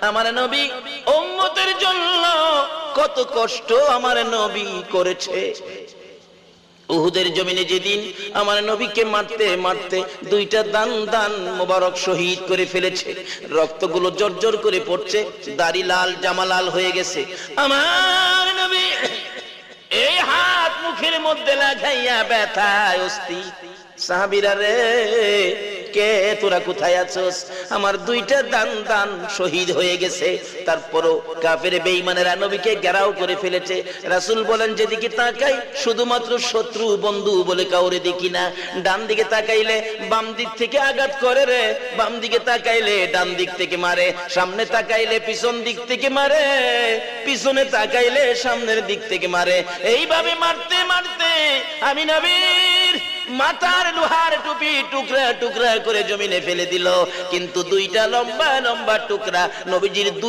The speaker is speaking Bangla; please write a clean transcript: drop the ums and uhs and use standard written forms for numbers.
আমার নবী উম্মতের জন্য কত কষ্ট আমার নবী করেছে। উহুদের জমিনে যেদিন আমার নবীকে মারতে মারতে দুইটা দান মোবারক শহীদ করে ফেলেছে, রক্তগুলো জর্জর করে পড়ছে, দাড়ি লাল, জামা লাল হয়ে গেছে। আমার নবী এই হাত মুখের মধ্যে লাগাইয়া ব্যথায় অস্থি, সাহাবীরা রে কে তোরা কোথায় আছোস? আমার দুইটা দান শহীদ হয়ে গেছে। তারপরও কাফের বেঈমানেরা নবীকে ঘেরাও করে ফেলেছে। রাসূল বলেন যেদিকে তাকাই শুধুমাত্র শত্রু বন্ধু বলে কাউরে দেখি না। ডান দিকে তাকাইলে বাম দিক থেকে আঘাত করে রে, বাম দিকে তাকাইলে ডান দিক থেকে মারে, সামনে তাকাইলে পিছন দিক থেকে মারে, পিছনে তাকাইলে সামনের দিক থেকে মারে। এইভাবে মারতে মারতে আমি নবীর মাথার লোহার টুপি টুকরা টুকরা করে জমিনে ফেলে দিল। কিন্তু দুইটা লম্বা লম্বা টুকরা নবীজির দুই